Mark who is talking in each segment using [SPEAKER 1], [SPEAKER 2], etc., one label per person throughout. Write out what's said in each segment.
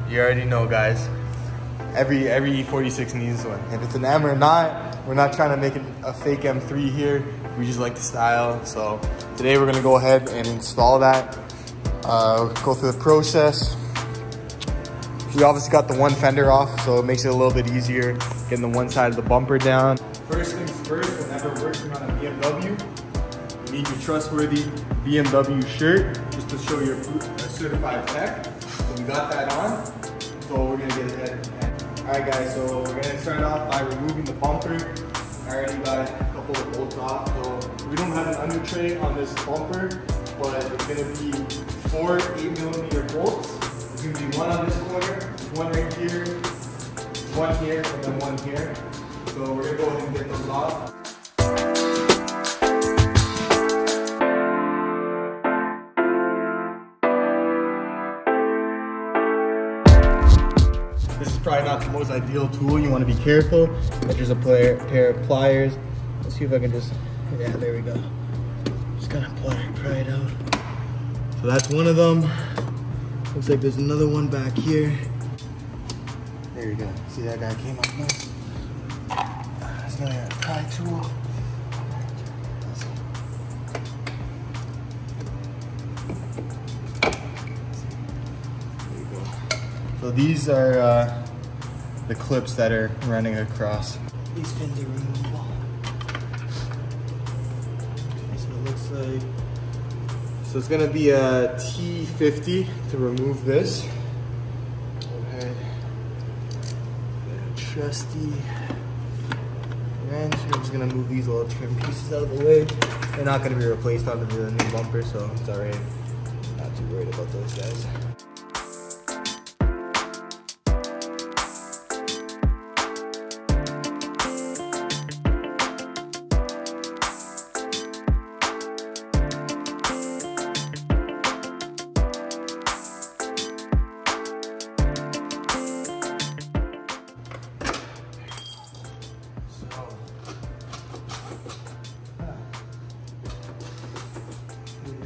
[SPEAKER 1] You already know, guys. Every E46 needs one. If it's an M or not, we're not trying to make it a fake M3 here. We just like the style. So today we're gonna go ahead and install that. Go through the process. We obviously got the one fender off, so it makes it a little bit easier getting the one side of the bumper down. First things first, whenever working on a BMW, you need your trustworthy BMW shirt just to show you're a certified tech. So we got that on, so we're gonna get ahead. Alright guys, so we're gonna start off by removing the bumper. I already got a couple of bolts off, so we don't have an under tray on this bumper, but it's gonna be 4 8mm bolts. There's gonna be one on this corner, one right here, one here, and then one here. So we're gonna go ahead and get those off. This is probably not the most ideal tool. You want to be careful. There's a pair of pliers. Let's see if I can just, yeah, there we go. Just kind of pry it out. So that's one of them. Looks like there's another one back here. There you go. See, that guy came up nice. That's another pry tool. So these are the clips that are running across. These fins are removable. So it looks like, so it's gonna be a T50 to remove this. Go ahead, trusty wrench. We're just gonna move these little trim pieces out of the way. They're not gonna be replaced onto the new bumper, so it's alright. Not too worried about those guys.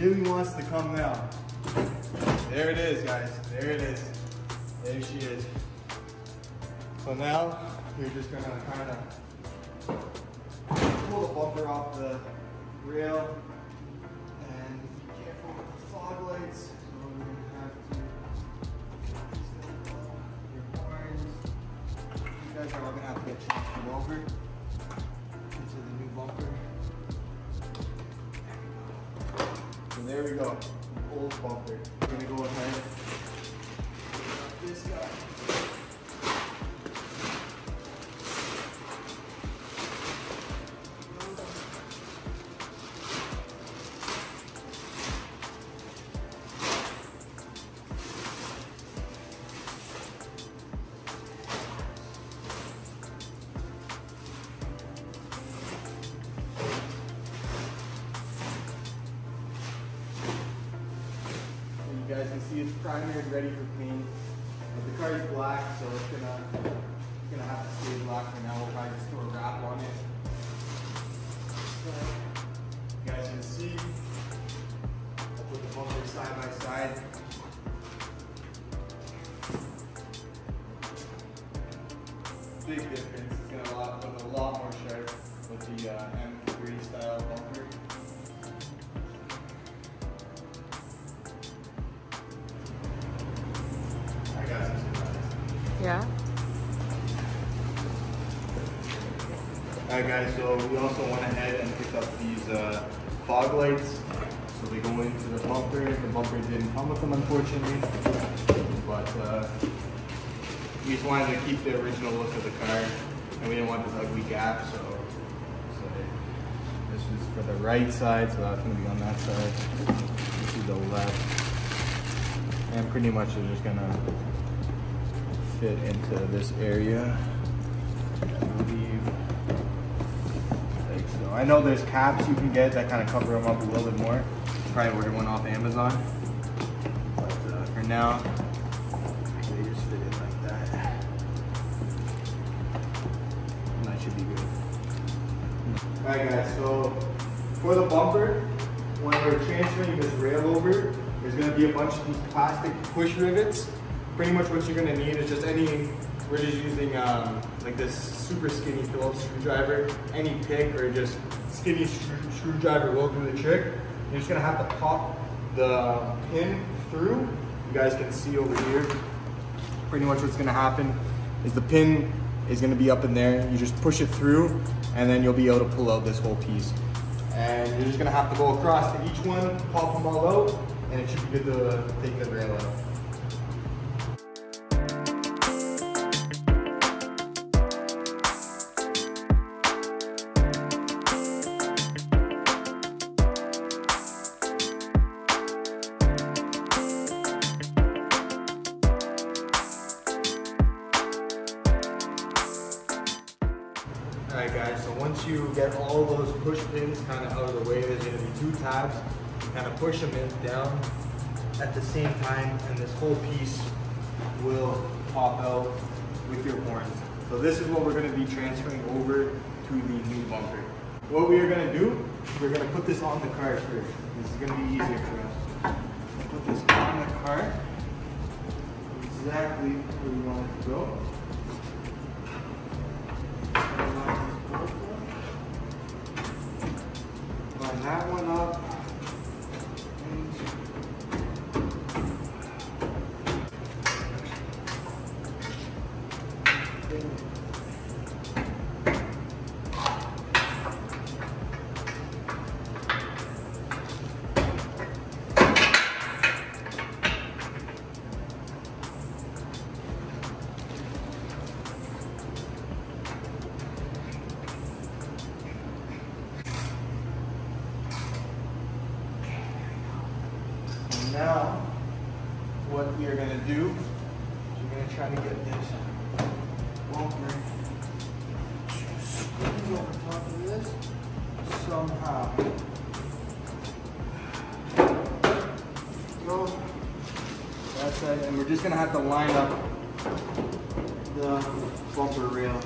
[SPEAKER 1] Really wants to come now. There it is, guys. There it is. There she is. So now you're just gonna kind of pull the bumper off the rail and be careful with the fog lights. So we're gonna have to your horns. You guys are all gonna have to get transferred over into the new bumper. So there we go, old bumper. We're gonna go ahead and put this guy. You guys can see it's primered, ready for paint. But the car is black, so it's gonna have to stay black for now. We'll probably just throw a wrap on it. So, you guys can see, I'll put the bumper side by side. Big difference. It's gonna look a lot more sharp with the M3 style bumper.
[SPEAKER 2] Yeah.
[SPEAKER 1] Alright guys, so we also went ahead and picked up these fog lights. So they go into the bumper. The bumper didn't come with them, unfortunately. But we just wanted to keep the original look of the car. And we didn't want this ugly gap, so this is for the right side, so that's going to be on that side. This is the left. And pretty much they're just going to fit into this area, I believe. Like so. I know there's caps you can get that kind of cover them up a little bit more. Probably order one off Amazon. But for now, they just fit in like that. And that should be good. Alright guys, so for the bumper, when we're transferring this rail over, there's going to be a bunch of these plastic push rivets pretty much what you're gonna need is just we're just using like this super skinny Phillips screwdriver. Any pick or just skinny screwdriver will do the trick. You're just gonna have to pop the pin through. You guys can see over here. Pretty much what's gonna happen is the pin is gonna be up in there. You just push it through and then you'll be able to pull out this whole piece. And you're just gonna have to go across to each one, pop them all out, and it should be good to take the rail out. Alright guys, so once you get all those push pins kind of out of the way, there's going to be 2 tabs. Kind of push them in down at the same time, and this whole piece will pop out with your horns. So this is what we're going to be transferring over to the new bumper. What we are going to do, we're going to put this on the car first. This is going to be easier for us. Put this on the car, exactly where we want it to go. Line that one up. Now, what we are going to do is we're going to try to get this bumper to squeeze over top of this somehow. Go. That's it. And we're just going to have to line up the bumper rail.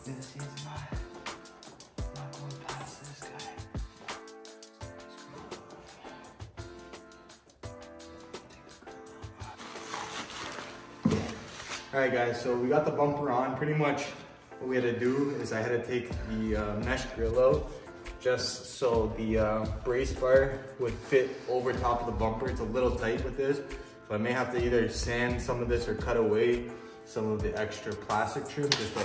[SPEAKER 1] This is not going past this guy. Alright guys, so we got the bumper on. Pretty much what we had to do is I had to take the mesh grill out just so the brace bar would fit over top of the bumper. It's a little tight with this, so I may have to either sand some of this or cut away some of the extra plastic trim just to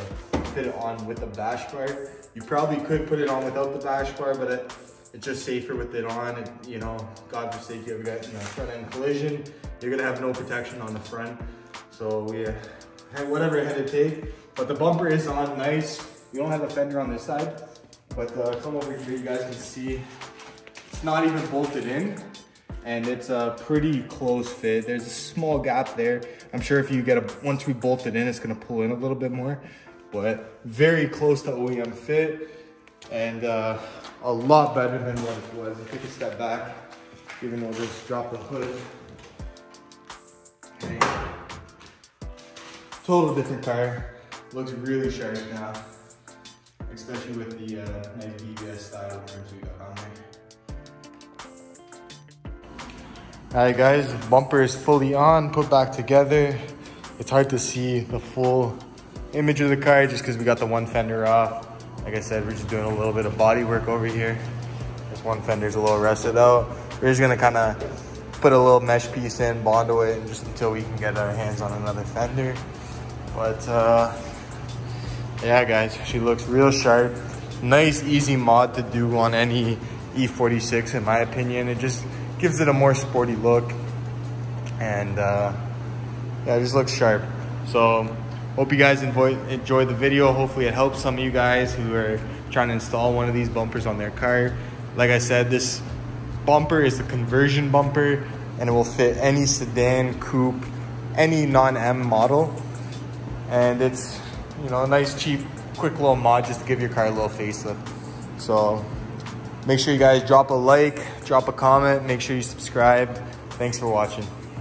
[SPEAKER 1] fit it on with the bash bar. You probably could put it on without the bash bar, but it's just safer with it on. And, you know, God forsake you ever get in a front end collision, you're gonna have no protection on the front. So we had whatever it had to take, but the bumper is on nice. You don't have a fender on this side, but come over here, you guys can see it's not even bolted in. And it's a pretty close fit. There's a small gap there. I'm sure if you get once we bolt it in, it's gonna pull in a little bit more, but very close to OEM fit and a lot better than what it was. If you take a step back, even though just drop the hood. Okay. Total different car. Looks really sharp now, especially with the nice BBS style rims we got on there. Alright guys, the bumper is fully on, put back together. It's hard to see the full image of the car just because we got the one fender off. Like I said, we're just doing a little bit of body work over here. This one fender's a little rusted out. We're just gonna kind of put a little mesh piece in, bondo it, and just until we can get our hands on another fender. But yeah guys, she looks real sharp. Nice, easy mod to do on any E46 in my opinion. It just gives it a more sporty look, and yeah, it just looks sharp. So hope you guys enjoyed the video. Hopefully it helps some of you guys who are trying to install one of these bumpers on their car. Like I said, this bumper is the conversion bumper, and it will fit any sedan, coupe, any non-M model. And it's, you know, a nice, cheap, quick little mod just to give your car a little facelift. So make sure you guys drop a like, drop a comment, make sure you subscribe. Thanks for watching.